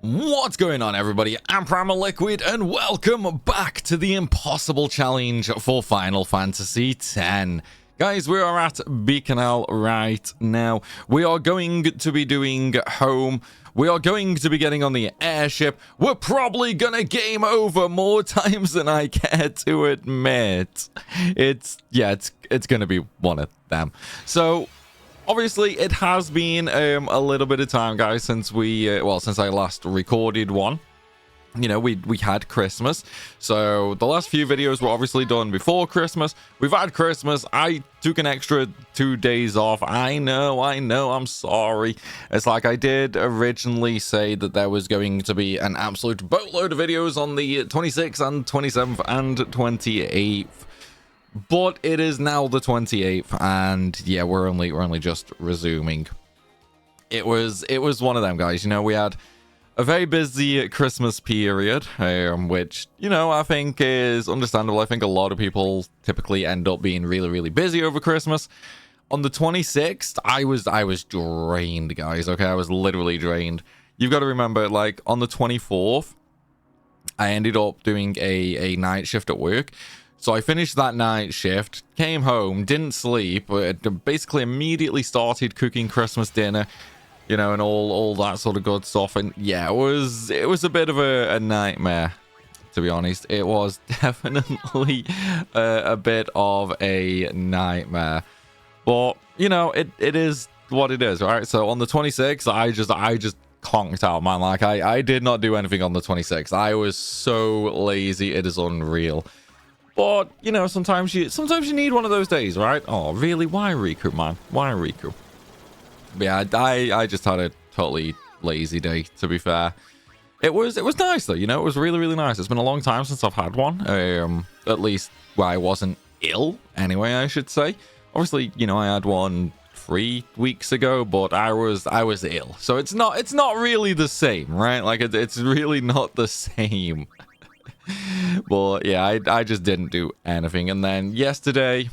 What's going on, everybody? I'm Primalliquid, and welcome back to the impossible challenge for Final Fantasy X. Guys, we are at Beacon right now. We are going to be doing home. We are going to be getting on the airship. We're probably gonna game over more times than I care to admit. It's gonna be one of them. So obviously, it has been a little bit of time, guys, since since I last recorded one. You know, we had Christmas, so the last few videos were obviously done before Christmas. We've had Christmas. I took an extra 2 days off. I know, I'm sorry. It's like I did originally say that there was going to be an absolute boatload of videos on the 26th and 27th and 28th. But it is now the 28th, and yeah, we're only just resuming. It was one of them, guys. You know, we had a very busy Christmas period, which, you know, I think is understandable. I think a lot of people typically end up being really busy over Christmas. On the 26th, I was drained, guys. Okay, I was literally drained. You've got to remember, like, on the 24th, I ended up doing a night shift at work. So I finished that night shift, came home, didn't sleep, but basically immediately started cooking Christmas dinner, you know, and all that sort of good stuff. And yeah, it was a bit of a nightmare, to be honest. It was definitely a bit of a nightmare. But, you know, it is what it is, right? So on the 26th, I just conked out, man. Like, I did not do anything on the 26th. I was so lazy, it is unreal. But, you know, sometimes you need one of those days, right? Oh, really? Why Riku, man? Why Riku? But yeah, I just had a totally lazy day, to be fair. It was nice, though, you know? It was really nice. It's been a long time since I've had one. At least where I wasn't ill, anyway, I should say. Obviously, you know, I had one 3 weeks ago, but I was ill. So it's not really the same, right? Like, it's really not the same. But yeah, I just didn't do anything. And then yesterday,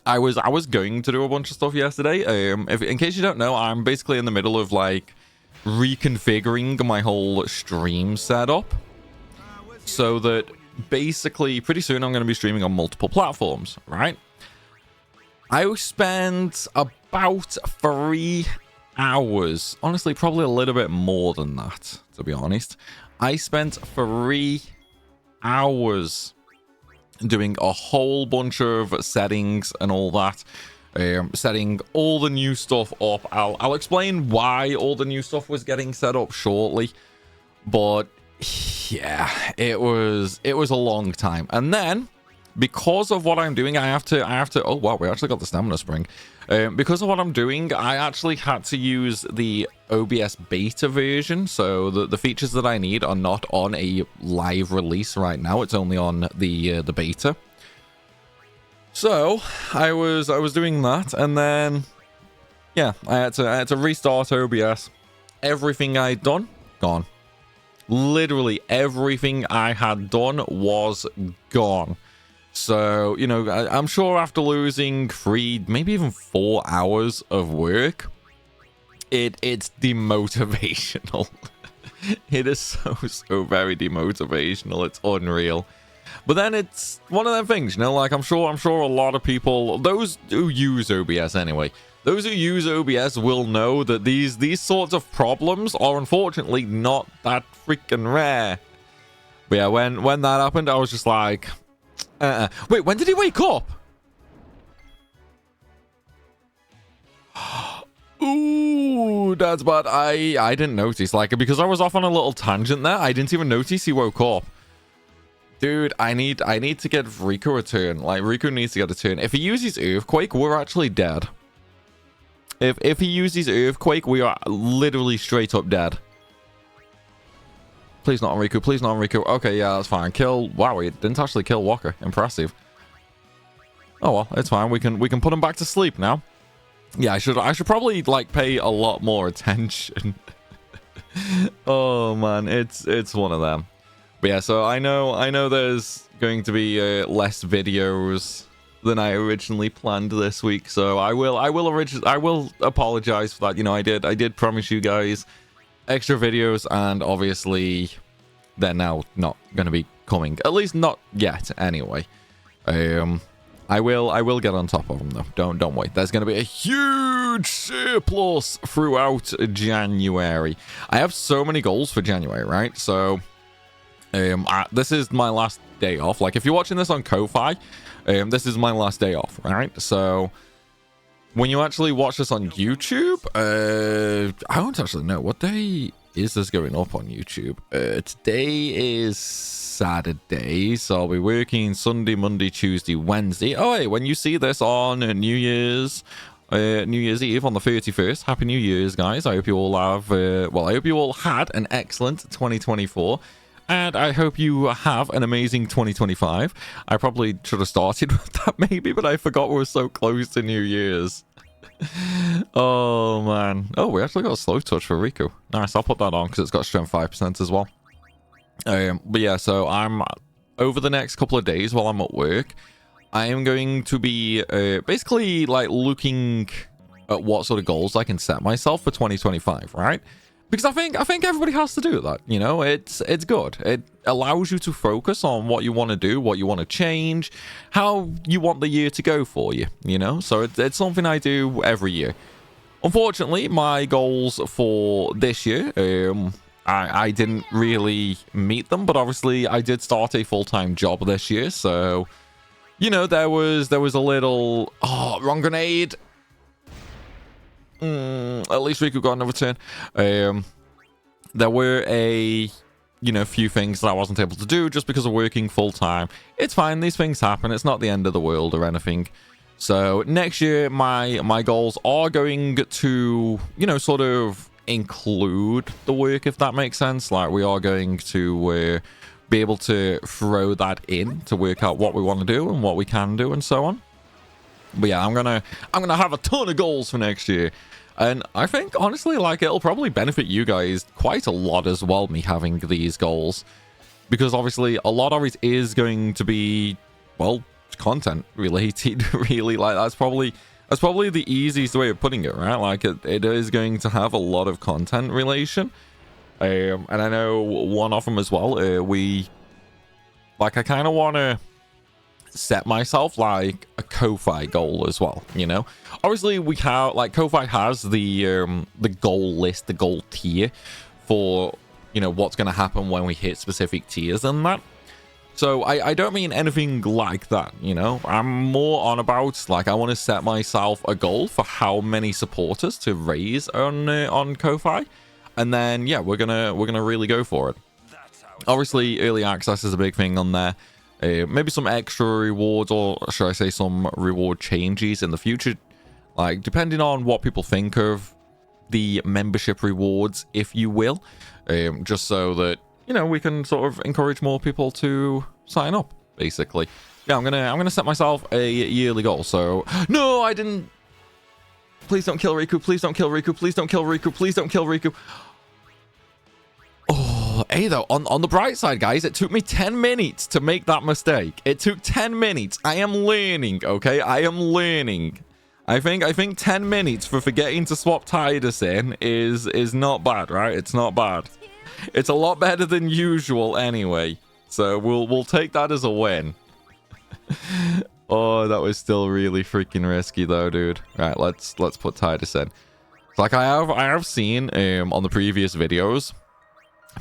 I was going to do a bunch of stuff yesterday. In case you don't know, I'm basically in the middle of like reconfiguring my whole stream setup, so that basically pretty soon I'm going to be streaming on multiple platforms, right? I spent about 3 hours, honestly, probably a little bit more than that, to be honest. I spent 3 hours doing a whole bunch of settings and all that, setting all the new stuff up. I'll explain why all the new stuff was getting set up shortly, but yeah, it was a long time. And then because of what I'm doing, I have to oh wow, we actually got the stamina spring. Because of what I'm doing, I actually had to use the OBS beta version, so the features that I need are not on a live release right now. It's only on the beta. So I was doing that, and then yeah, I had to restart OBS. Everything I'd done, gone. Literally everything I had done was gone. So, you know, I'm sure after losing 3, maybe even 4 hours of work, it's demotivational. It is so very demotivational. It's unreal. But then it's one of them things, you know, like I'm sure a lot of people, those who use OBS anyway, those who use OBS will know that these sorts of problems are unfortunately not that freaking rare. But yeah, when that happened, I was just like, wait, when did he wake up? Ooh, that's bad. I didn't notice, like, because I was off on a little tangent there. I didn't even notice he woke up. Dude, I need to get Riku a turn. Like, Riku needs to get a turn. If he uses Earthquake, we're actually dead. If he uses Earthquake, we are literally straight up dead. Please not on Riku. Please not on Riku. Okay, yeah, that's fine. Kill. Wow, he didn't actually kill Walker. Impressive. Oh well, it's fine. We can put him back to sleep now. Yeah, I should probably like pay a lot more attention. Oh man, it's one of them. But yeah, so I know there's going to be less videos than I originally planned this week. So I will apologize for that. You know, I did promise you guys extra videos, and obviously they're now not going to be coming, at least not yet anyway. I will get on top of them though. Don't wait. There's going to be a huge surplus throughout January. I have so many goals for January, right? So this is my last day off. Like, if you're watching this on Ko-Fi, this is my last day off, right? So when you actually watch this on YouTube, I don't actually know what day is this going up on YouTube. Today is Saturday, so I'll be working Sunday, Monday, Tuesday, Wednesday. Oh, hey, when you see this on New Year's Eve on the 31st, Happy New Year's, guys. I hope you all have, I hope you all had an excellent 2024. And I hope you have an amazing 2025. I probably should have started with that maybe, but I forgot we were so close to New Year's. Oh, man. Oh, we actually got a slow touch for Riku. Nice, I'll put that on because it's got strength 5% as well. But yeah, so I'm over the next couple of days while I'm at work, I am going to be basically like looking at what sort of goals I can set myself for 2025, right? Because I think everybody has to do that, you know. It's good. It allows you to focus on what you want to do, what you want to change, how you want the year to go for you, you know. So it's something I do every year. Unfortunately, my goals for this year, I didn't really meet them, but obviously I did start a full-time job this year, so you know, there was a little wrong grenade. At least we could got another turn. There were few things that I wasn't able to do just because of working full time. It's fine, these things happen. It's not the end of the world or anything. So next year, my goals are going to, sort of include the work, if that makes sense. Like, we are going to be able to throw that in to work out what we want to do and what we can do and so on. But yeah, I'm gonna have a ton of goals for next year, and I think honestly, like, it'll probably benefit you guys quite a lot as well, me having these goals, because obviously a lot of it is going to be, well, content related. Really, like, that's probably the easiest way of putting it, right? Like, it is going to have a lot of content relation, and I know one of them as well. I kind of want to set myself like a Ko-Fi goal as well, you know. Obviously we have, like, Ko-Fi has the goal list, the goal tier for, what's going to happen when we hit specific tiers and that. So I don't mean anything like that, you know. I'm more on about, like, I want to set myself a goal for how many supporters to raise on Ko-Fi, and then yeah, we're gonna really go for it. Obviously early access is a big thing on there. Maybe some extra rewards, or should I say some reward changes in the future, like, depending on what people think of the membership rewards, if you will, just so that, we can sort of encourage more people to sign up, basically. Yeah, I'm gonna set myself a yearly goal. So no, I didn't. Please don't kill Riku. Please don't kill Riku. Please don't kill Riku. Please don't kill Riku. Hey, though, on the bright side, guys, it took me 10 minutes to make that mistake. It took 10 minutes. I am learning, okay? I am learning. I think 10 minutes for forgetting to swap Tidus in is not bad, right? It's not bad. It's a lot better than usual anyway. So we'll take that as a win. Oh, that was still really freaking risky though, dude. Right, let's put Tidus in. Like, I have seen on the previous videos,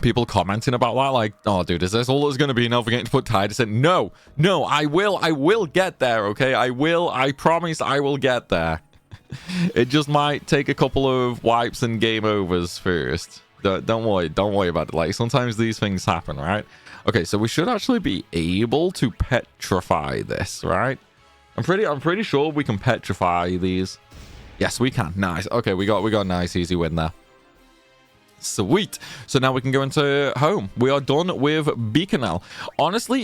people commenting about that, like, oh dude, is this all there's gonna be now for getting to put Tidus in? No, I will get there, okay? I promise I will get there. It just might take a couple of wipes and game overs first. Don't worry about it. Like, sometimes these things happen, right? Okay, so we should actually be able to petrify this, right? I'm pretty sure we can petrify these. Yes, we can. Nice. Okay, we got a nice easy win there. Sweet. So now we can go into home. We are done with Bikanal. Honestly,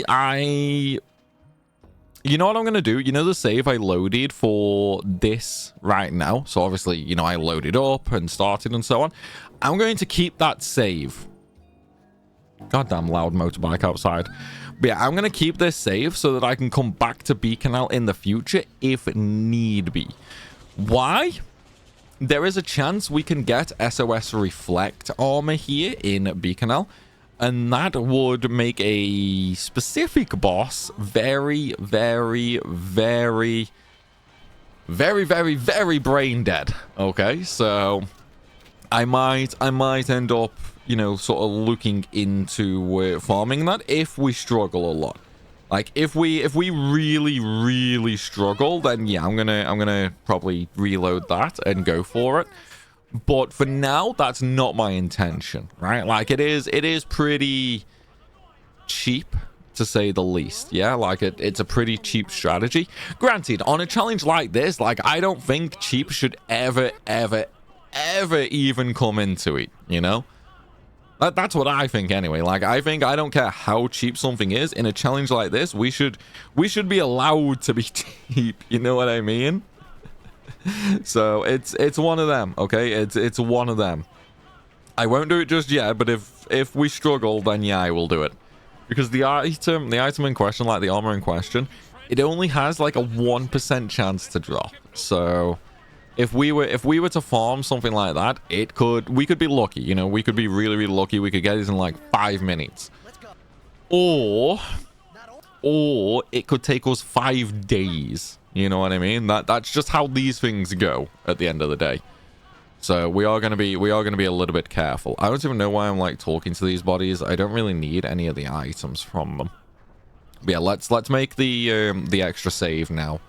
you know what I'm going to do? You know the save I loaded for this right now? So obviously, I loaded up and started and so on. I'm going to keep that save. Goddamn loud motorbike outside. But yeah, I'm going to keep this save so that I can come back to Bikanal in the future if need be. Why? there is a chance we can get SOS Reflect armor here in Bikanal, and that would make a specific boss very, very, very, very, very, very brain dead. Okay, so I might end up, you know, sort of looking into farming that if we struggle a lot. Like if we really, really struggle, then yeah, I'm gonna probably reload that and go for it. But for now, that's not my intention, right? Like it is pretty cheap, to say the least. Yeah, like it's a pretty cheap strategy. Granted, on a challenge like this, like I don't think cheap should ever even come into it, you know? That's what I think anyway. Like I think I don't care how cheap something is in a challenge like this, we should be allowed to be cheap, you know what I mean? So it's one of them, okay? It's one of them. I won't do it just yet, but if we struggle, then yeah, I will do it. Because the item in question, like the armor in question, it only has like a 1% chance to drop. So if we were to farm something like that, we could be lucky, you know, we could be really, really lucky. We could get it in like 5 minutes. Or it could take us 5 days. You know what I mean? That's just how these things go at the end of the day. So we are gonna be a little bit careful. I don't even know why I'm like talking to these bodies. I don't really need any of the items from them. But yeah, let's make the extra save now.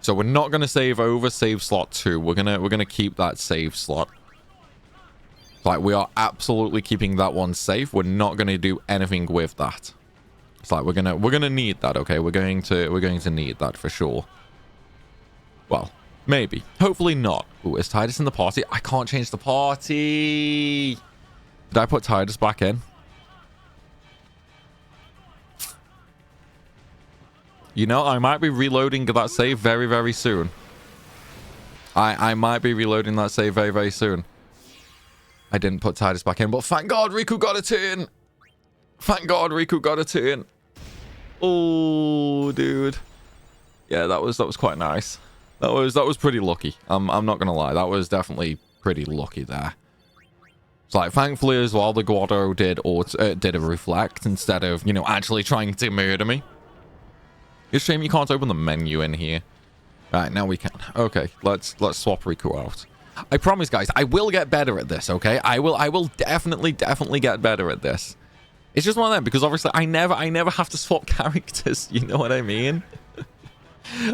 So we're not gonna save over save slot 2. We're gonna keep that save slot. Like we are absolutely keeping that one safe. We're not gonna do anything with that. It's like we're gonna need that. Okay, we're going to need that for sure. Well, maybe. Hopefully not. Ooh, is Titus in the party? I can't change the party. Did I put Titus back in? You know, I might be reloading that save very, very soon. I might be reloading that save very, very soon. I didn't put Titus back in, but thank God Riku got a turn. Thank God Riku got a turn. Oh, dude. Yeah, that was quite nice. That was pretty lucky. I'm not gonna lie. That was definitely pretty lucky there. It's like, thankfully as well, the Guado did a reflect instead of, you know, actually trying to murder me. It's a shame you can't open the menu in here. Right, now we can. Okay, let's swap Riku out. I promise, guys, I will get better at this, okay? I will definitely get better at this. It's just one of them, because obviously I never have to swap characters, you know what I mean?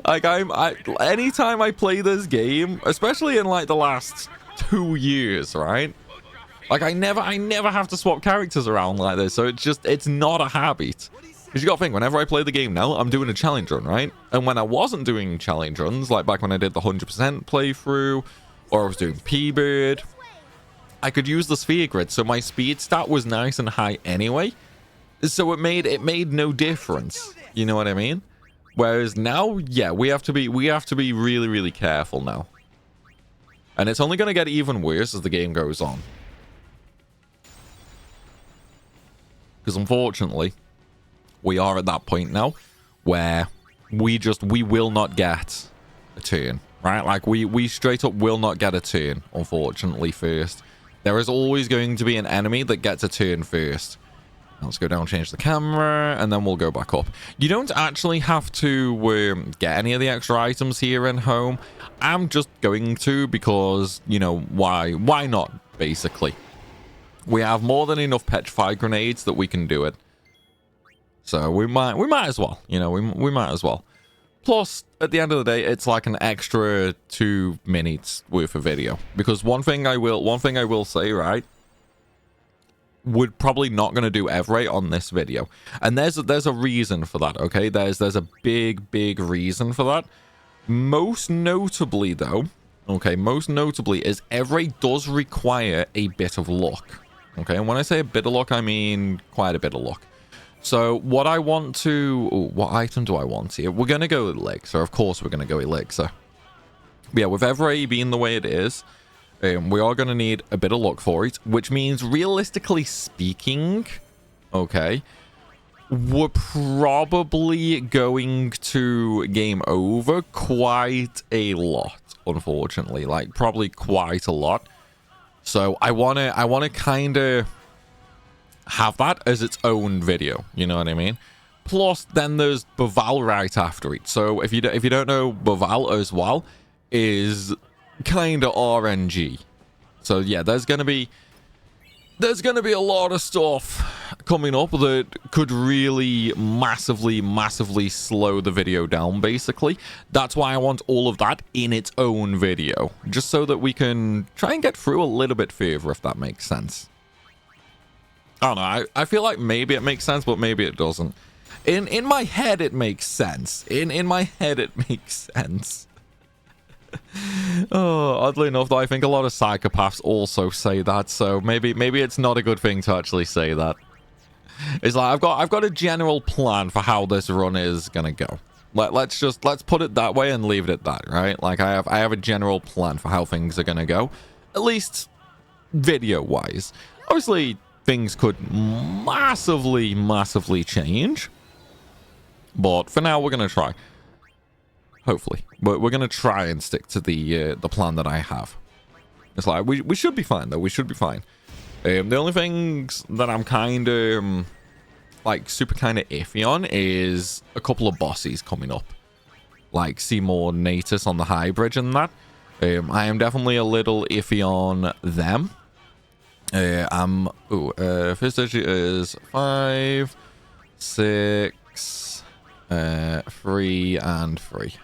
Like, anytime I play this game, especially in like the last 2 years, right? Like, I never have to swap characters around like this, so it's not a habit. Because you gotta think, whenever I play the game now, I'm doing a challenge run, right? And when I wasn't doing challenge runs, like back when I did the 100% playthrough, or I was doing P-Bird, I could use the sphere grid, so my speed stat was nice and high anyway. So it made no difference. You know what I mean? Whereas now, yeah, we have to be really, really careful now. And it's only gonna get even worse as the game goes on. Because unfortunately, we are at that point now where we will not get a turn, right? Like we straight up will not get a turn, unfortunately, first. There is always going to be an enemy that gets a turn first. Let's go down, change the camera, and then we'll go back up. You don't actually have to get any of the extra items here in home. I'm just going to because, you know, why not, basically. We have more than enough petrified grenades that we can do it. So we might as well, you know, we might as well. Plus, at the end of the day, it's like an extra 2 minutes worth of video. Because one thing I will say, right? We're probably not going to do Everett on this video. And there's a reason for that, okay? There's a big reason for that. Most notably, though, okay, is Everett does require a bit of luck. Okay, and when I say a bit of luck, I mean quite a bit of luck. So what I want to... Ooh, what item do I want here? We're going to go Elixir. Of course we're going to go Elixir. But yeah, with Everett being the way it is, we are going to need a bit of luck for it, which means realistically speaking, okay, we're probably going to game over quite a lot, unfortunately, like probably quite a lot. So I wanna kind of have that as its own video, you know what I mean? Plus, then there's Baval right after it. So if you don't know, Baval as well is kind of RNG. So yeah, there's gonna be a lot of stuff coming up that could really massively slow the video down, basically. That's why I want all of that in its own video, just so that we can try and get through a little bit further, if that makes sense. I don't know, I feel like maybe it makes sense, but maybe it doesn't. In my head, it makes sense. In my head, it makes sense. Oh, oddly enough, though, I think a lot of psychopaths also say that, so maybe it's not a good thing to actually say that. It's like I've got a general plan for how this run is gonna go. Let's put it that way and leave it at that, right? Like I have a general plan for how things are gonna go, at least video-wise. Obviously, things could massively change. But for now, we're going to try. Hopefully. But we're going to try and stick to the plan that I have. It's like, we should be fine, though. We should be fine. The only things that I'm kind of, like, super kind of iffy on is a couple of bosses coming up. Like, Seymour Natus on the high bridge and that. I am definitely a little iffy on them. First digit is 5, 6... 3 and 3.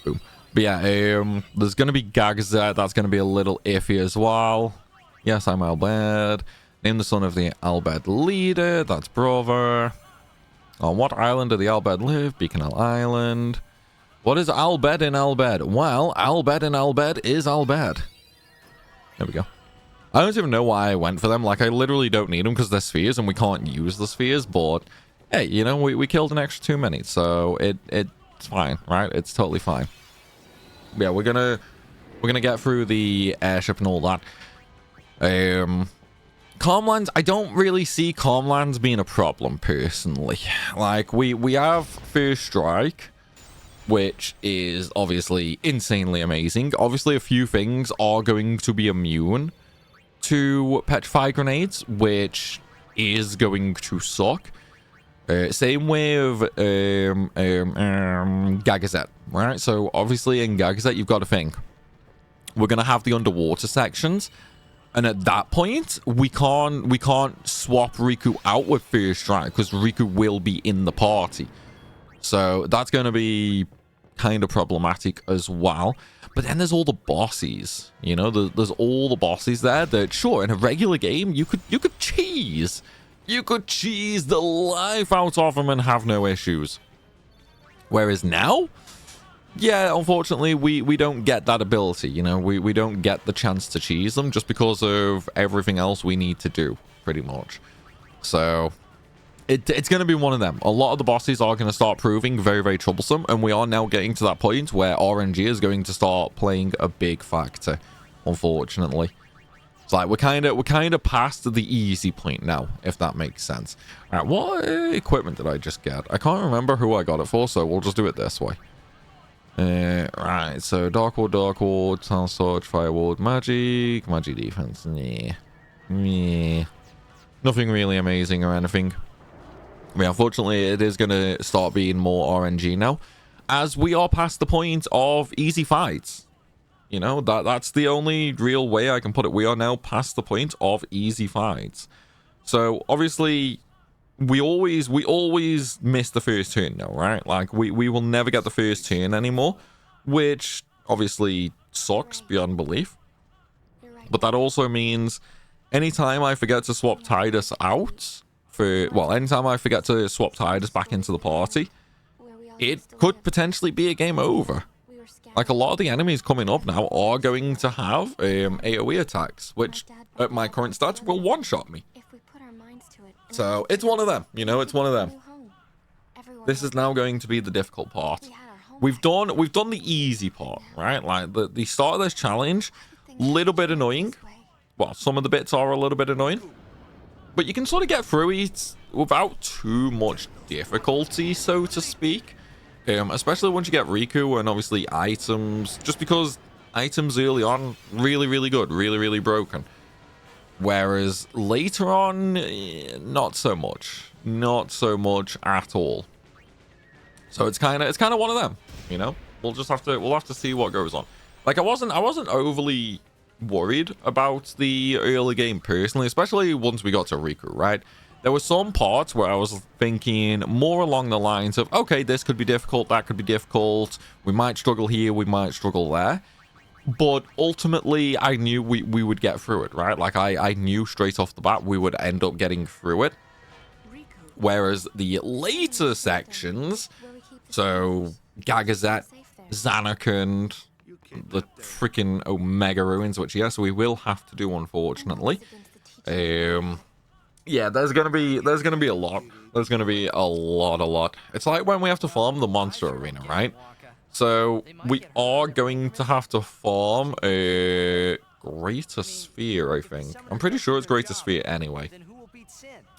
Boom. But yeah, there's gonna be Gagazet. That's gonna be a little iffy as well. Yes, I'm Albed. Name the son of the Albed leader. That's brother. On what island do the Albed live? Beaconell Island. What is Albed in Albed? Well, Albed in Albed is Albed. There we go. I don't even know why I went for them. Like, I literally don't need them because they're spheres and we can't use the spheres, but hey, you know, we killed an extra 2 minutes, so it's fine, right? It's totally fine. Yeah, we're gonna get through the airship and all that. Calmlands, I don't really see Calmlands being a problem personally. Like we have First Strike, which is obviously insanely amazing. Obviously, a few things are going to be immune to petrify grenades, which is going to suck. Same with Gagazet, right? So obviously in Gagazet you've got to think we're gonna have the underwater sections, and at that point we can't swap Riku out with First Strike because Riku will be in the party. So that's gonna be kind of problematic as well. But then there's all the bosses, you know, there's all the bosses there that, sure, in a regular game you could cheese. You could cheese the life out of them and have no issues. Whereas now, yeah, unfortunately, we don't get that ability, you know? We don't get the chance to cheese them just because of everything else we need to do, pretty much. So, it's going to be one of them. A lot of the bosses are going to start proving very troublesome, and we are now getting to that point where RNG is going to start playing a big factor, unfortunately. It's like we're kind of past the easy point now, if that makes sense. All right, what equipment did I just get? I can't remember who I got it for, so we'll just do it this way. Right, so Dark Ward, Sound Storage, Firewall, Magic Defense. Nah. Nothing really amazing or anything. I mean, unfortunately, it is going to start being more RNG now, as we are past the point of easy fights. You know, that's the only real way I can put it. We are now past the point of easy fights. So, obviously, we always miss the first turn now, right? Like, we will never get the first turn anymore, which obviously sucks beyond belief. But that also means anytime I forget to swap Tidus out anytime I forget to swap Tidus back into the party, it could potentially be a game over. Like, a lot of the enemies coming up now are going to have AoE attacks, which at my current stats will one-shot me. So it's one of them, you know, it's one of them. This is now going to be the difficult part. We've done the easy part, right? Like the start of this challenge, little bit annoying. Well, some of the bits are a little bit annoying, but you can sort of get through it without too much difficulty, so to speak. Especially once you get Riku and obviously items, just because items early on, really good, really broken. Whereas later on, not so much at all. So it's kind of one of them, you know. We'll have to see what goes on. Like I wasn't overly worried about the early game personally, especially once we got to Riku, right? There were some parts where I was thinking more along the lines of, okay, this could be difficult, that could be difficult, we might struggle here, we might struggle there. But ultimately, I knew we would get through it, right? Like, I knew straight off the bat we would end up getting through it. Whereas the later sections, so Gagazet, Zanarkand, the freaking Omega Ruins, which, yes, we will have to do, unfortunately. Yeah, there's gonna be a lot. There's gonna be a lot. It's like when we have to farm the monster arena, right? So we are going to have to farm a greater sphere, I think. I'm pretty sure it's greater sphere anyway.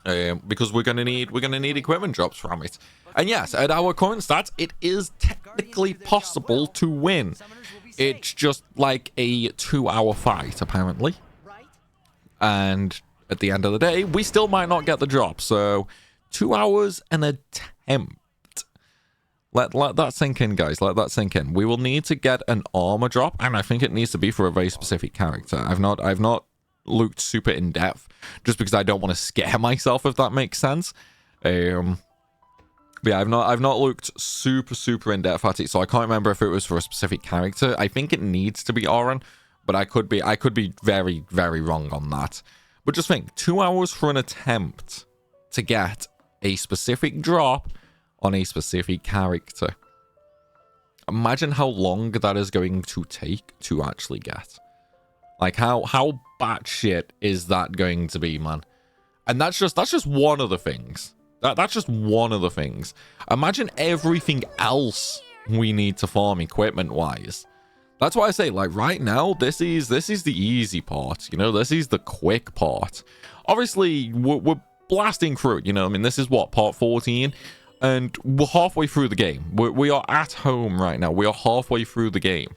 Because we're gonna need equipment drops from it. And yes, at our current stats, it is technically possible to win. It's just like a 2-hour fight, apparently. And at the end of the day, we still might not get the drop. So 2 hours an attempt. Let that sink in, guys. Let that sink in. We will need to get an armor drop, and I think it needs to be for a very specific character. I've not looked super in depth, just because I don't want to scare myself, if that makes sense. But yeah, I've not looked super in depth at it, so I can't remember if it was for a specific character. I think it needs to be Auron, but I could be very wrong on that. But just think, 2 hours for an attempt to get a specific drop on a specific character. Imagine how long that is going to take to actually get. Like, how batshit is that going to be, man? And that's just one of the things. That's just one of the things. Imagine everything else we need to farm equipment-wise. That's why I say, like, right now, this is the easy part. You know, this is the quick part. Obviously, we're blasting through it, you know? I mean, this is what, part 14? And we're halfway through the game. We are at home right now. We are halfway through the game.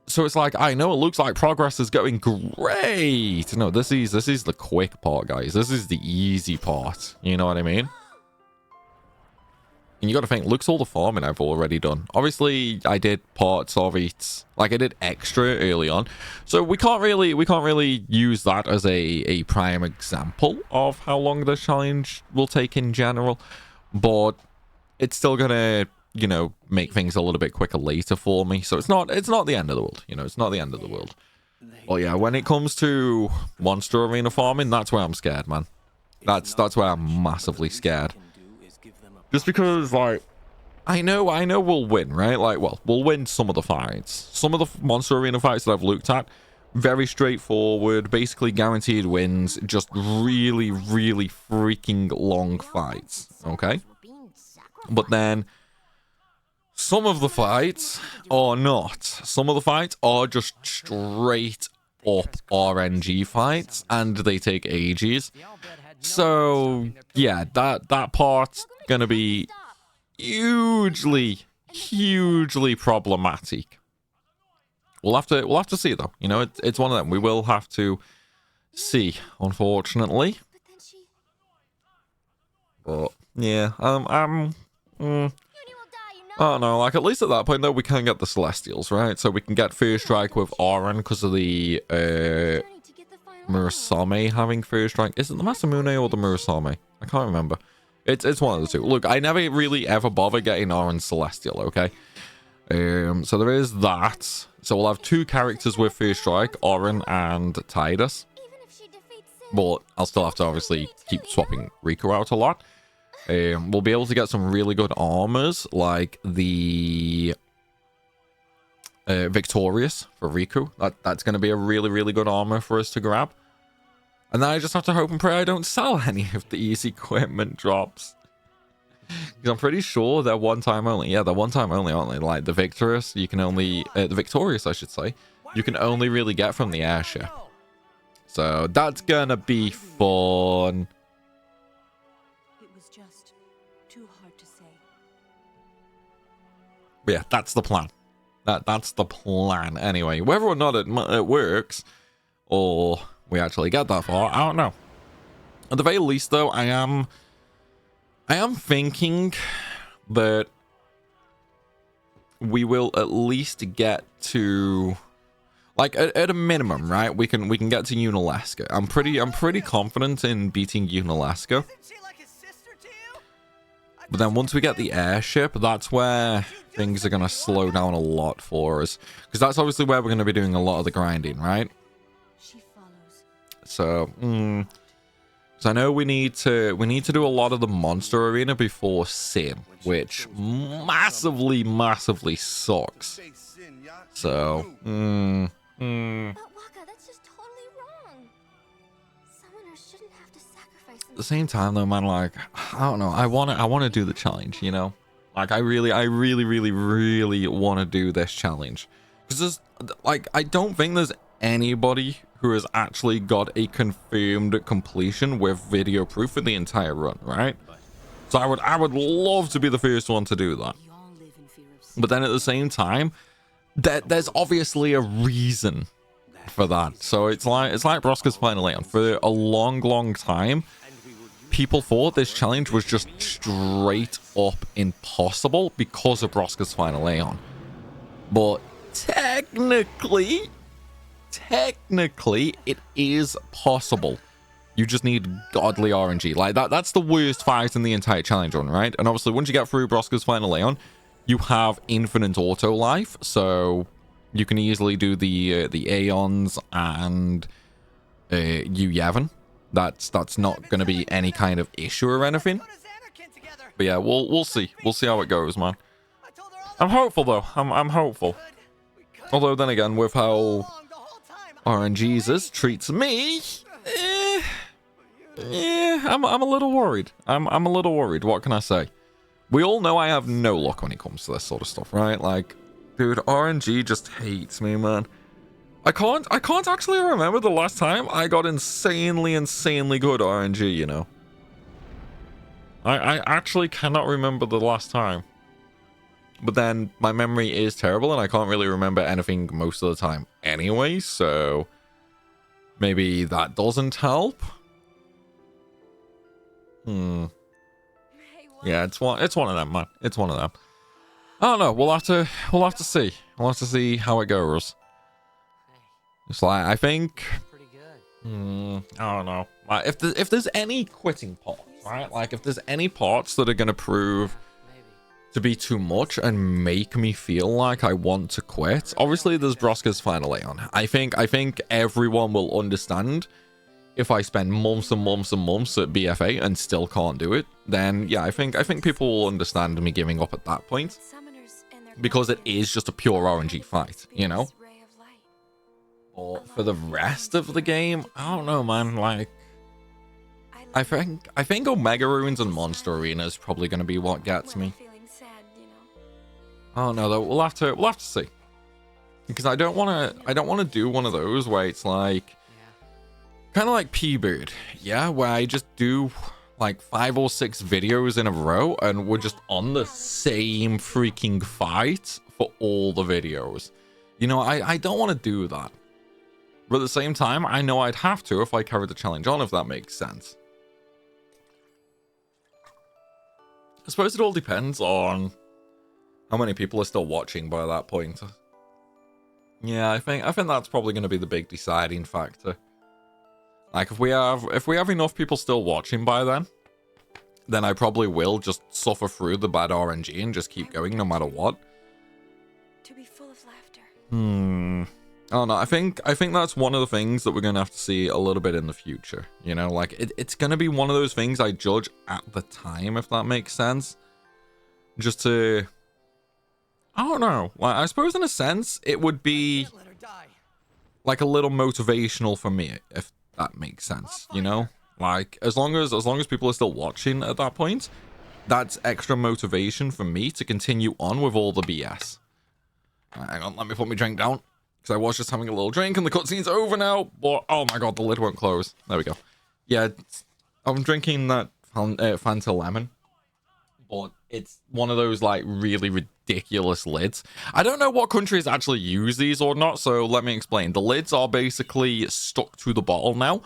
So it's like, I know it looks like progress is going great. No, this is the quick part, guys. This is the easy part. You know what I mean? And you got to think, look at all the farming I've already done. Obviously, I did parts of it. Like, I did extra early on. So we can't really use that as a prime example of how long the challenge will take in general. But it's still gonna, you know, make things a little bit quicker later for me. So it's not the end of the world. You know, it's not the end of the world. Well, yeah, when it comes to monster arena farming, that's where I'm scared, man. That's where I'm massively scared. Just because, like, I know we'll win, right? Like, well, we'll win some of the fights. Some of the monster arena fights that I've looked at, very straightforward, basically guaranteed wins, just really freaking long fights, okay? But then, some of the fights are not. Some of the fights are just straight up RNG fights, and they take ages. So, yeah, that part's gonna be hugely problematic. We'll have to see, though. You know, it's one of them. We will have to see, unfortunately. But yeah, I don't know. Like, at least at that point, though, we can get the Celestials, right? So we can get First Strike with Auron because of the Murasame having First Strike. Is it the Masamune or the Murasame? I can't remember. It's one of the two. Look, I never really ever bother getting Auron Celestial, okay? So there is that. So we'll have two characters with First Strike, Auron and Tidus. But I'll still have to obviously keep swapping Riku out a lot. We'll be able to get some really good armors, like the Victorious for Riku. That's going to be a really good armor for us to grab. And then I just have to hope and pray I don't sell any of the easy equipment drops. Because I'm pretty sure they're one time only. Yeah, they're one time only, aren't they? Like the Victorious, you can only... the Victorious, I should say. You can only really get from the airship. So that's going to be fun. It was just too hard to say. But yeah, that's the plan. That's the plan anyway. Whether or not it works, or we actually get that far, I don't know. At the very least, though, I am thinking that we will at least get to, like, at a minimum, right? We can get to Unalaska. I'm pretty confident in beating Unalaska. But then once we get the airship, that's where things are going to slow down a lot for us. Because that's obviously where we're going to be doing a lot of the grinding, right? So, so I know we need to do a lot of the monster arena before Sin, which massively sucks. So, But Waka, that's just totally wrong. Summoners shouldn't have to sacrifice at the same time, though, man, like, I don't know. I want to do the challenge, you know? Like, I really want to do this challenge. Because there's, like, I don't think there's anybody who has actually got a confirmed completion with video proof for the entire run, right? So I would love to be the first one to do that. But then at the same time, there's obviously a reason for that. So it's like Broska's Final Aeon. For a long time, people thought this challenge was just straight up impossible because of Broska's Final Aeon. But technically it is possible. You just need godly RNG. Like, that's the worst fight in the entire challenge run, right? And obviously, once you get through Broska's Final Aeon, you have infinite auto life, so you can easily do the Aeons and Yevon. That's not going to be any kind of issue or anything. But yeah, we'll see. We'll see how it goes, man. I'm hopeful, though. I'm hopeful. Although, then again, with how RNGesus treats me, I'm a little worried. I'm a little worried. What can I say? We all know I have no luck when it comes to this sort of stuff, right? Like, dude, RNG just hates me, man. I can't actually remember the last time I got insanely good RNG, you know. I actually cannot remember the last time. But then my memory is terrible and I can't really remember anything most of the time anyway, so maybe that doesn't help. Yeah, it's one of them, man. It's one of them. I don't know. We'll have to see. We'll have to see how it goes. It's like, I think, I don't know. Like, if there's any quitting parts, right? Like, if there's any parts that are gonna prove to be too much and make me feel like I want to quit, obviously there's Broska's Final Aeon. I think everyone will understand. If I spend months and months and months at BFA and still can't do it, then yeah, I think people will understand me giving up at that point, because it is just a pure RNG fight, you know. But for the rest of the game, I don't know, man. Like, I think Omega Ruins and Monster Arena is probably going to be what gets me. I don't know though. We'll have to see, because I don't want to do one of those where it's like, kind of like P-Bird, yeah, where I just do like 5 or 6 videos in a row and we're just on the same freaking fight for all the videos. You know, I don't want to do that. But at the same time, I know I'd have to if I carried the challenge on, if that makes sense. I suppose it all depends on how many people are still watching by that point. Yeah, I think that's probably going to be the big deciding factor. Like, if we have enough people still watching by then I probably will just suffer through the bad RNG and just keep going no matter what. To be full of laughter. I don't know. I think that's one of the things that we're gonna have to see a little bit in the future. You know, like it's gonna be one of those things I judge at the time, if that makes sense. Just to, I don't know. Like, I suppose in a sense it would be like a little motivational for me, if that makes sense, you know? Like, as long as people are still watching at that point, that's extra motivation for me to continue on with all the BS. Right, hang on, let me put my drink down, because I was just having a little drink and the cutscene's over now, but oh my god, the lid won't close. There we go. Yeah, I'm drinking that Fanta Lemon, but it's one of those like really ridiculous lids. I don't know what countries actually use these or not, so let me explain. The lids are basically stuck to the bottle now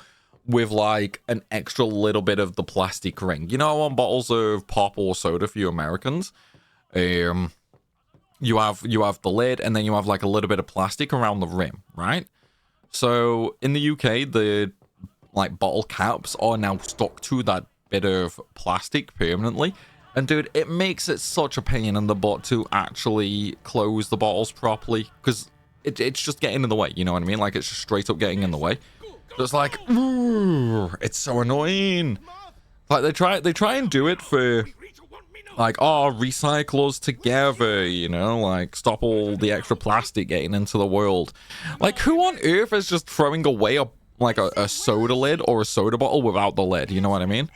with like an extra little bit of the plastic ring. You know, on bottles of pop or soda for you Americans, you have the lid, and then you have like a little bit of plastic around the rim, right? So in the UK, the like bottle caps are now stuck to that bit of plastic permanently. And dude, it makes it such a pain in the butt to actually close the bottles properly, because it's just getting in the way, you know what I mean? Like, it's just straight up getting in the way. So it's like, ooh, it's so annoying. Like, they try and do it for like, oh, recycle us together, you know, like stop all the extra plastic getting into the world. Like, who on earth is just throwing away a soda lid or a soda bottle without the lid? You know what I mean?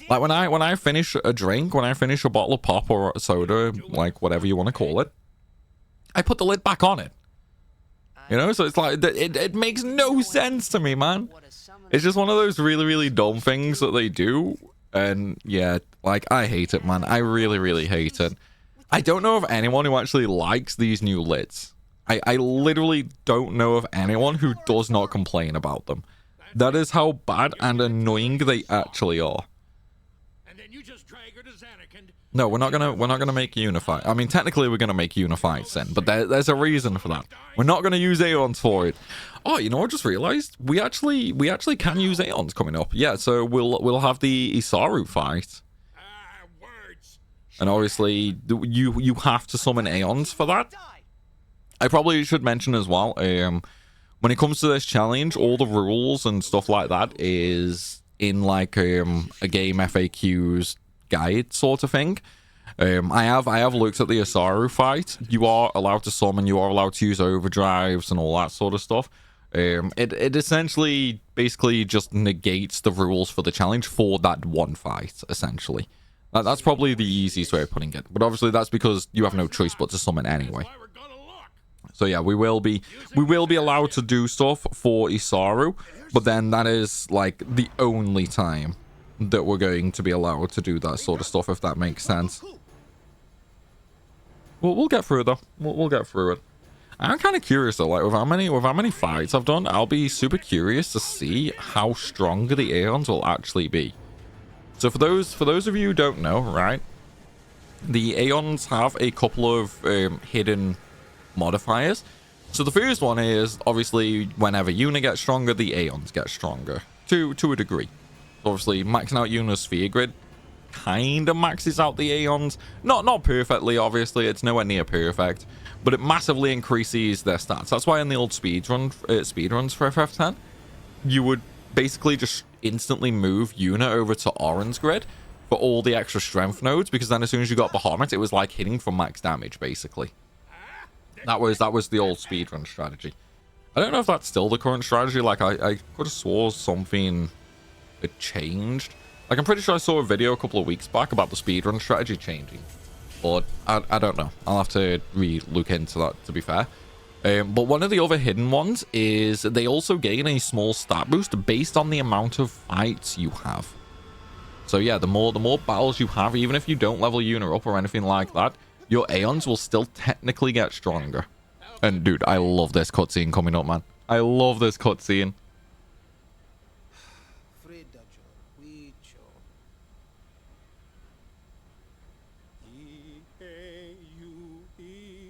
Like, when I finish a drink, when I finish a bottle of pop or a soda, like whatever you want to call it, I put the lid back on it. You know, so it's like, it makes no sense to me, man. It's just one of those really, really dumb things that they do. And yeah, like, I hate it, man. I really, really hate it. I don't know of anyone who actually likes these new lids. I literally don't know of anyone who does not complain about them. That is how bad and annoying they actually are. No, we're not gonna make unified. I mean, technically we're gonna make unified sin, but there's a reason for that. We're not gonna use Aeons for it. Oh, you know, I just realized we actually can use Aeons coming up. Yeah, so we'll have the Isaru fight, and obviously you have to summon Aeons for that. I probably should mention as well, when it comes to this challenge, all the rules and stuff like that is in like a game FAQs guide sort of thing. I have looked at the Isaru fight. You are allowed to summon, you are allowed to use overdrives and all that sort of stuff. It essentially basically just negates the rules for the challenge for that one fight, essentially. That's probably the easiest way of putting it, but obviously that's because you have no choice but to summon anyway. So yeah, we will be allowed to do stuff for Isaru, but then that is like the only time that we're going to be allowed to do that sort of stuff, if that makes sense. We'll get through it though. We'll get through it. I'm kind of curious though, like with how many fights I've done, I'll be super curious to see how strong the Aeons will actually be. So for those of you who don't know, right, the Aeons have a couple of hidden modifiers. So the first one is obviously whenever Yuna gets stronger, the Aeons get stronger to a degree. Obviously maxing out Yuna's sphere grid kind of maxes out the Aeons, not perfectly, obviously it's nowhere near perfect, but it massively increases their stats. That's why in the old speedruns for FF10, you would basically just instantly move Yuna over to Oran's grid for all the extra strength nodes, because then as soon as you got Bahamut, it was like hitting for max damage basically. That was the old speedrun strategy. I don't know if that's still the current strategy. Like, I could have swore something had changed. Like, I'm pretty sure I saw a video a couple of weeks back about the speedrun strategy changing, but I don't know. I'll have to look into that, to be fair. But one of the other hidden ones is they also gain a small stat boost based on the amount of fights you have. So yeah, the more battles you have, even if you don't level Yuna up or anything like that, your Aeons will still technically get stronger. And dude, I love this cutscene coming up, man. I love this cutscene.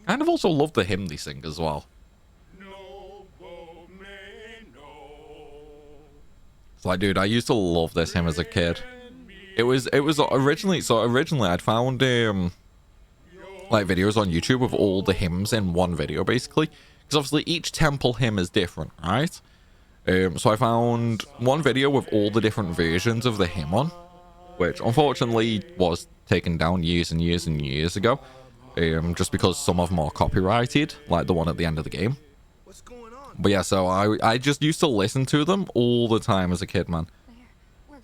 Kind of also love the hymn they sing as well. It's like, dude, I used to love this hymn as a kid. It was originally I'd found like videos on YouTube of all the hymns in one video basically, because obviously each temple hymn is different, right? So I found one video with all the different versions of the hymn on, which unfortunately was taken down years and years and years ago, just because some of them are copyrighted, like the one at the end of the game. But yeah, so I just used to listen to them all the time as a kid, man.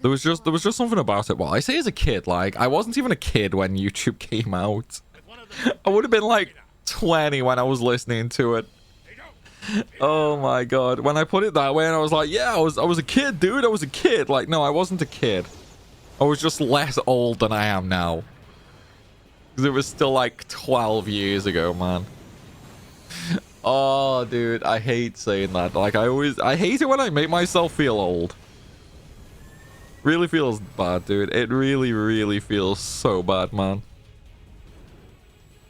There was just something about it. Well, I say as a kid, like, I wasn't even a kid when YouTube came out. I would have been like 20 when I was listening to it. Oh my god. When I put it that way and I was like, yeah, I was a kid, dude. I was a kid. Like, no, I wasn't a kid. I was just less old than I am now. Because it was still like 12 years ago, man. Oh, dude, I hate saying that. Like, I hate it when I make myself feel old. Really feels bad, dude. It really, really feels so bad, man.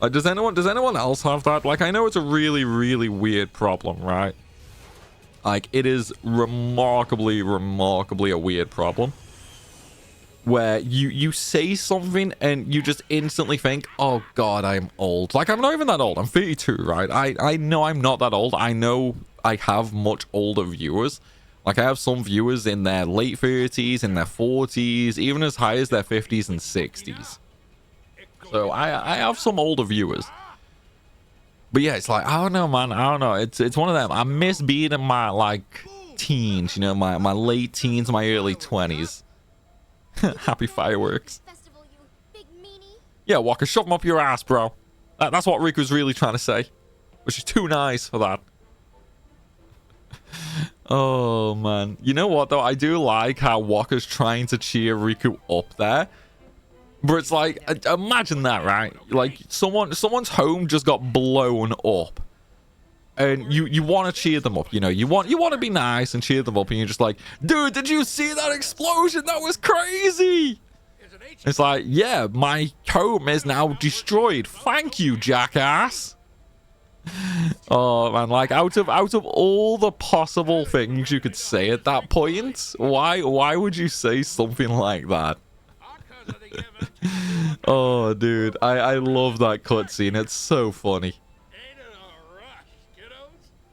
Like, does anyone else have that? Like, I know it's a really, really weird problem, right? Like, it is remarkably a weird problem. Where you say something and you just instantly think, oh god, I'm old. Like, I'm not even that old. I'm 32, right? I know I'm not that old. I know I have much older viewers. Like, I have some viewers in their late 30s, in their 40s, even as high as their 50s and 60s. So I have some older viewers. But yeah, it's like, I don't know, man. I don't know. It's one of them. I miss being in my, like, teens, you know, my late teens, my early 20s. Happy fireworks. Festival, you big meanie. Yeah, Walker, shove them up your ass, bro. That's what Riku's really trying to say. But she's too nice for that. Oh, man. You know what, though? I do like how Walker's trying to cheer Riku up there. But it's like, imagine that, right? Like, someone's home just got blown up. And you want to cheer them up, you know? You want to be nice and cheer them up, and you're just like, dude, did you see that explosion? That was crazy! It's like, yeah, my home is now destroyed. Thank you, jackass. Oh, man, like, out of all the possible things you could say at that point, why would you say something like that? Oh, dude, I love that cutscene. It's so funny.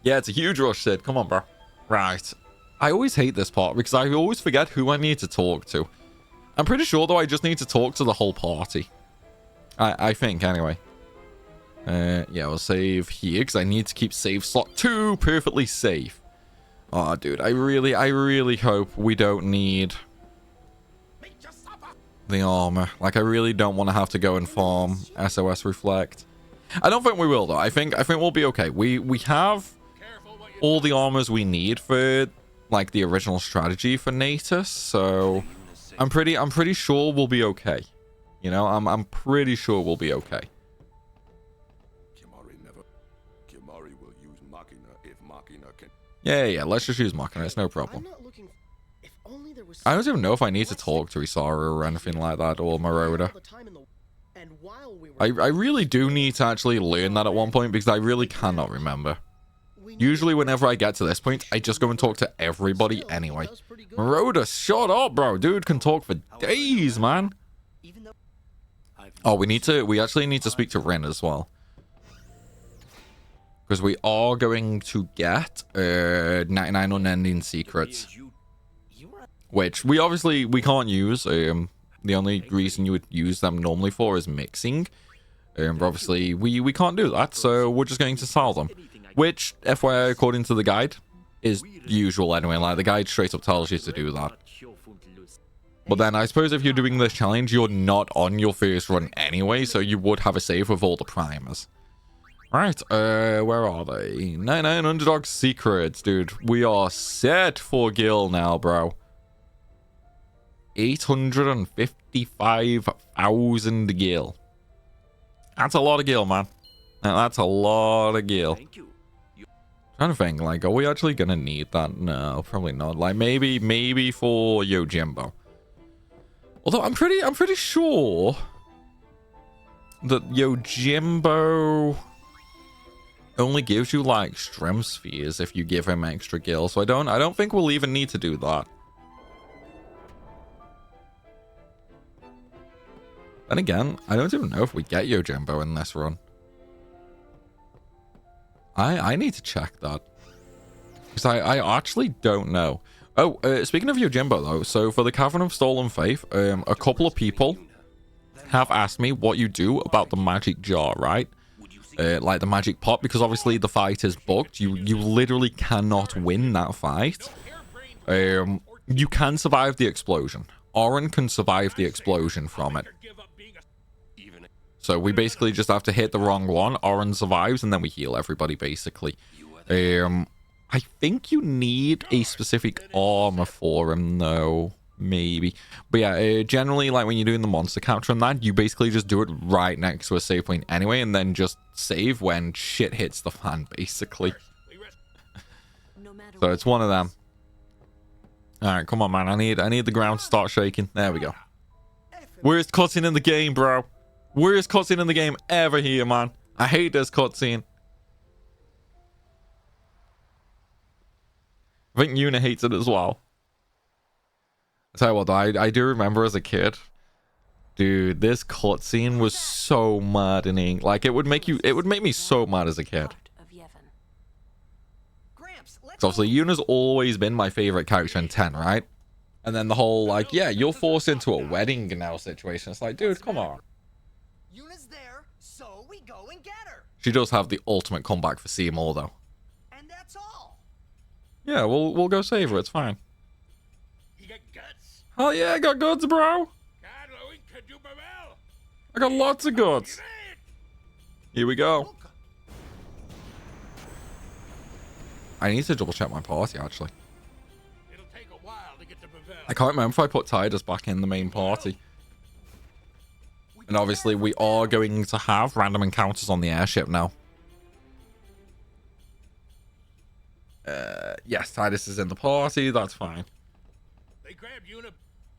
Yeah, it's a huge rush, Sid. Come on, bro. Right. I always hate this part because I always forget who I need to talk to. I'm pretty sure, though, I just need to talk to the whole party. I think, anyway. Yeah, we'll save here because I need to keep save slot 2 perfectly safe. Oh, dude, I really hope we don't need the armor. Like, I really don't want to have to go and farm SOS Reflect. I don't think we will, though. I think we'll be okay. We have all the armors we need for, like, the original strategy for Natus, so I'm pretty sure we'll be okay. You know, I'm pretty sure we'll be okay. Yeah, let's just use Machina. It's no problem. I don't even know if I need to talk to Isara or anything like that, or Maroda. I really do need to actually learn that at one point, because I really cannot remember. Usually whenever I get to this point, I just go and talk to everybody anyway. Maroda, shut up, bro. Dude can talk for days, man. Oh, we actually need to speak to Rin as well. Because we are going to get 99 unending secrets. Which we can't use. The only reason you would use them normally for is mixing. But obviously we can't do that, so we're just going to sell them. Which, FYI, according to the guide, is usual anyway. Like, the guide straight up tells you to do that. But then I suppose if you're doing this challenge, you're not on your first run anyway, so you would have a save with all the primers. Right, where are they? 99 underdog secrets, dude. We are set for Gil now, bro. 855,000 Gil. That's a lot of Gil, man. That's a lot of Gil. Trying to think, like, are we actually gonna need that? No, probably not. Like, maybe for Yojimbo. Although I'm pretty sure that Yojimbo only gives you, like, strength spheres if you give him extra Gil. So I don't think we'll even need to do that. Then again, I don't even know if we get Yojimbo in this run. I need to check that. Because I actually don't know. Oh, speaking of Yojimbo, though, so for the Cavern of Stolen Faith, a couple of people have asked me what you do about the magic jar, right? Like the magic pot, because obviously the fight is bugged. You literally cannot win that fight. You can survive the explosion. Oren can survive the explosion from it. So we basically just have to hit the wrong one. Oren survives, and then we heal everybody, basically. I think you need a specific armor for him, though. maybe. But yeah, generally, like when you're doing the monster capture and that, you basically just do it right next to a save point anyway, and then just save when shit hits the fan, basically. So it's one of them. All right, come on, man. I need the ground to start shaking. There we go. Worst cutscene in the game, bro. Worst cutscene in the game ever here, man. I hate this cutscene. I think Yuna hates it as well. I tell you what, though, I do remember as a kid, dude, this cutscene was so maddening. Like, it would make me so mad as a kid. So obviously, Yuna's always been my favorite character in 10, right? And then the whole, like, yeah, you're forced into a wedding now situation. It's like, dude, come on. Yuna's there, so we go and get her. She does have the ultimate comeback for Seymour, though. And that's all. Yeah, we'll go save her. It's fine. You got guts. Oh yeah, I got guts, bro. I got lots of guts. Here we go. I need to double check my party, actually. It'll take a while to get to Pavel. I can't remember if I put Tidus back in the main party. And obviously, we are going to have random encounters on the airship now. Yes, Tidus is in the party. That's fine. They grabbed Yuna,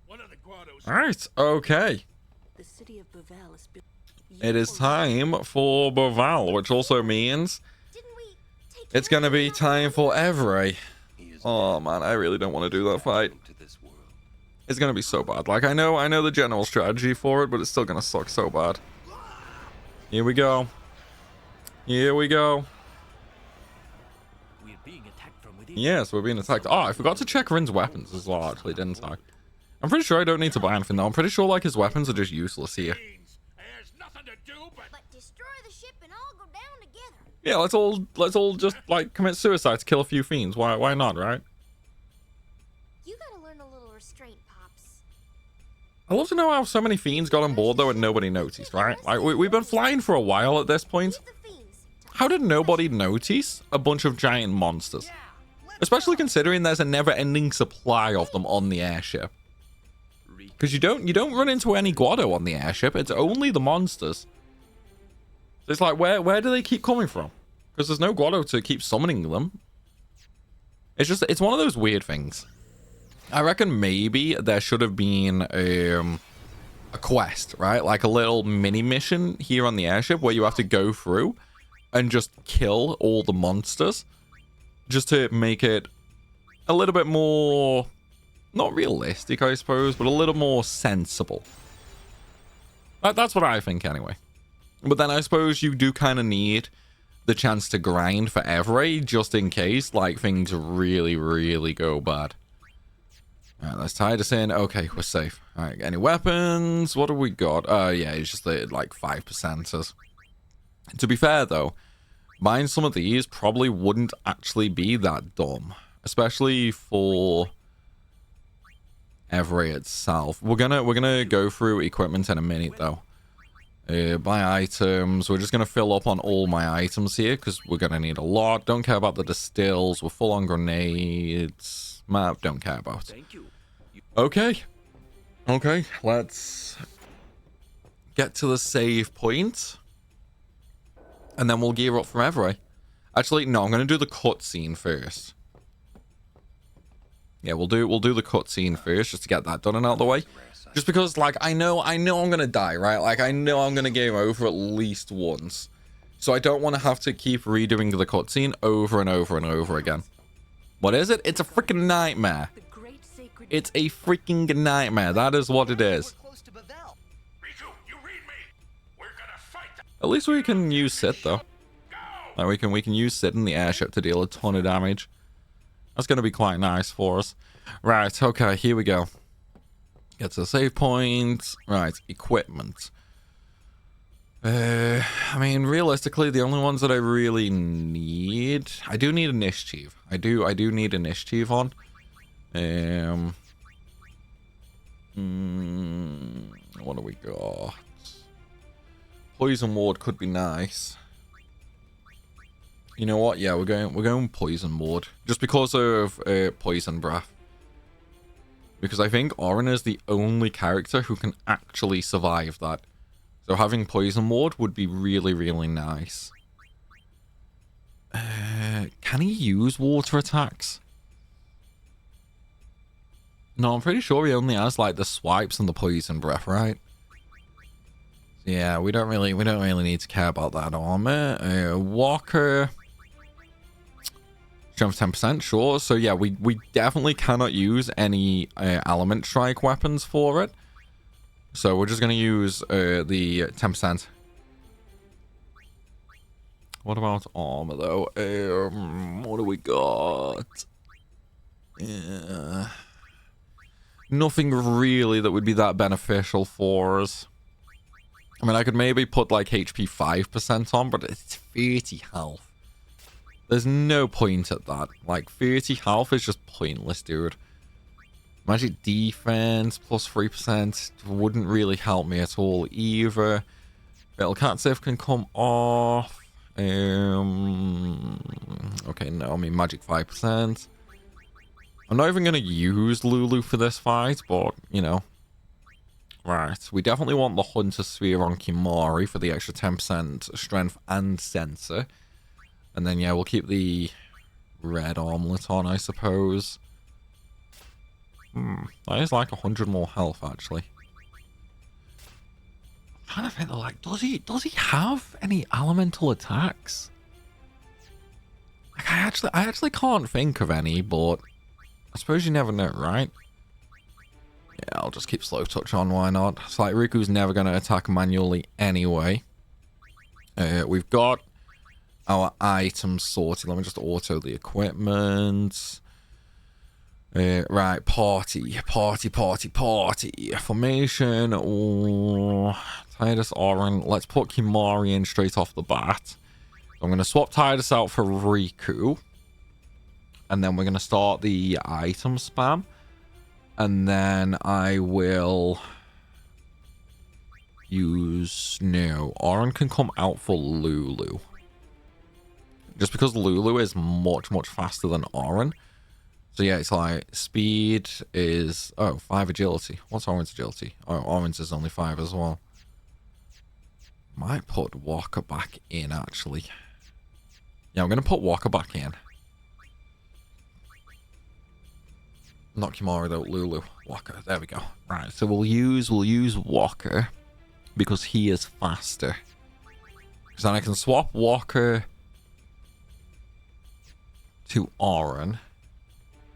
one of the grottos. All right, okay. The city of Bavel is built. It is time for Baval, which also means Didn't we take it's going to be time for Every. Oh, man, I really don't want to do that fight. It's going to be so bad. Like, I know the general strategy for it, but it's still going to suck so bad. Here we go. Here we go. We're being attacked from within. Yes, we're being attacked. Oh, I forgot to check Rin's weapons as well, actually, didn't I? I'm pretty sure I don't need to buy anything, though. I'm pretty sure, like, his weapons are just useless here. There's nothing to do but destroy the ship and all go down together. Yeah, let's all just, like, commit suicide to kill a few fiends. Why not, right? You gotta learn a little restraint, Pops. I love to know how so many fiends got on board, though, and nobody noticed, right? Like, we've been flying for a while at this point. Leave the fiends to How did nobody notice a bunch of giant monsters? Especially considering there's a never-ending supply of them on the airship. Because you don't run into any Guado on the airship. It's only the monsters. So it's like, where do they keep coming from? Because there's no Guado to keep summoning them. It's one of those weird things. I reckon maybe there should have been a quest, right? Like a little mini mission here on the airship where you have to go through and just kill all the monsters. Just to make it a little bit more, not realistic, I suppose, but a little more sensible. That's what I think, anyway. But then I suppose you do kind of need the chance to grind for Every, just in case, like, things really, really go bad. Alright, let's tie this in. Okay, we're safe. Alright, any weapons? What have we got? Yeah, it's just the, like, 5%ers. To be fair, though, buying some of these probably wouldn't actually be that dumb. Especially for Every itself. We're gonna go through equipment in a minute, though. Buy items. We're just gonna fill up on all my items here, because we're gonna need a lot. Don't care about the distills. We're full on grenades. Map, don't care about. Thank you. Okay. Okay, let's get to the save point. And then we'll gear up from Every. Actually, no, I'm gonna do the cutscene first. Yeah, we'll do the cutscene first, just to get that done and out of the way. Just because, like, I know I'm gonna die, right? Like, I know I'm gonna game over at least once. So I don't want to have to keep redoing the cutscene over and over and over again. What is it? It's a freaking nightmare. The great sacred. It's a freaking nightmare. That is what it is. We're close to Bavel. Riku, you read me. We're gonna fight them. At least we can use Sid, though. Go. Like, we can use Sid in the airship to deal a ton of damage. That's going to be quite nice for us. Right, okay, here we go. Get to the save point. Right, equipment. I mean, realistically, the only ones that I really need... I do need initiative. I do need initiative on. What do we got? Poison ward could be nice. You know what? Yeah, we're going poison ward just because of poison breath. Because I think Orin is the only character who can actually survive that. So having Poison Ward would be really, really nice. Can he use water attacks? No, I'm pretty sure he only has like the swipes and the poison breath, right? Yeah, we don't really need to care about that armor. Walker. Strength 10%, sure. So yeah, we definitely cannot use any element strike weapons for it. So we're just going to use the 10%. What about armor, though? What do we got? Nothing really that would be that beneficial for us. I mean, I could maybe put, like, HP 5% on, but it's 30 health. There's no point at that. Like, 30 health is just pointless, dude. Magic defense plus 3% wouldn't really help me at all either. Fatal Cat Save can come off. Okay, no, I mean magic 5%. I'm not even going to use Lulu for this fight, but, you know. Right, we definitely want the Hunter Sphere on Kimari for the extra 10% strength and sensor. And then, yeah, we'll keep the red armlet on, I suppose. That is like 100 more health, actually. I'm trying to think, like, does he have any elemental attacks? Like, I actually can't think of any, but I suppose you never know, right? Yeah, I'll just keep slow touch on, why not? It's like Riku's never going to attack manually anyway. We've got our items sorted. Let me just auto the equipment. Right, party. Formation. Oh, Tidus, Orin. Let's put Kimari in straight off the bat. So I'm going to swap Tidus out for Riku. And then we're going to start the item spam. And then I will use... No, Orin can come out for Lulu. Just because Lulu is much faster than Orin. So yeah, it's like speed is... Oh, 5 agility. What's Orin's agility? Oh, Orin's is only 5 as well. Might put Walker back in, actually. Yeah, I'm going to put Walker back in. Not Kimari though, Lulu. Walker, there we go. Right, so we'll use Walker because he is faster. Because then I can swap Walker to Orin.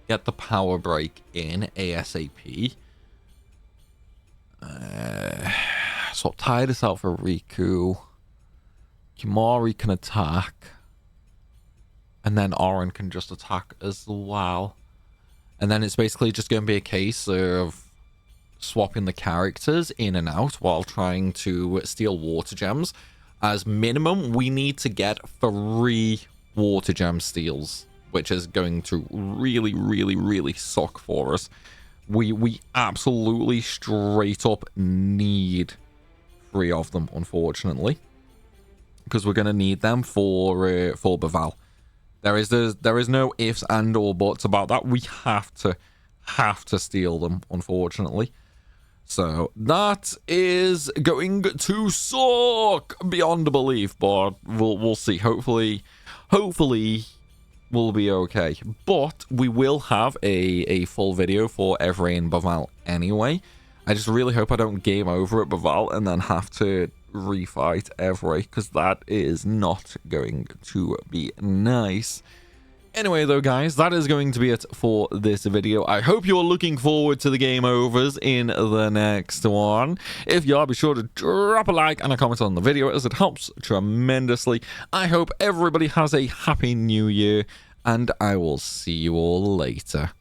Get the power break in ASAP. Swap Tidus out for Riku. Kimari can attack. And then Orin can just attack as well. And then it's basically just going to be a case of swapping the characters in and out while trying to steal water gems. As minimum, we need to get 3 water gem steals, which is going to really suck for us. We absolutely straight up need 3 of them, unfortunately, because we're going to need them for Baval. There is no ifs and or buts about that. We have to steal them, unfortunately. So that is going to suck beyond belief, but we'll see. Hopefully we'll be okay. But we will have a full video for Evray and Baval anyway. I just really hope I don't game over at Baval and then have to refight Evray, because that is not going to be nice. Anyway though, guys, that is going to be it for this video. I hope you're looking forward to the game overs in the next one. If you are, be sure to drop a like and a comment on the video, as it helps tremendously. I hope everybody has a happy new year, and I will see you all later.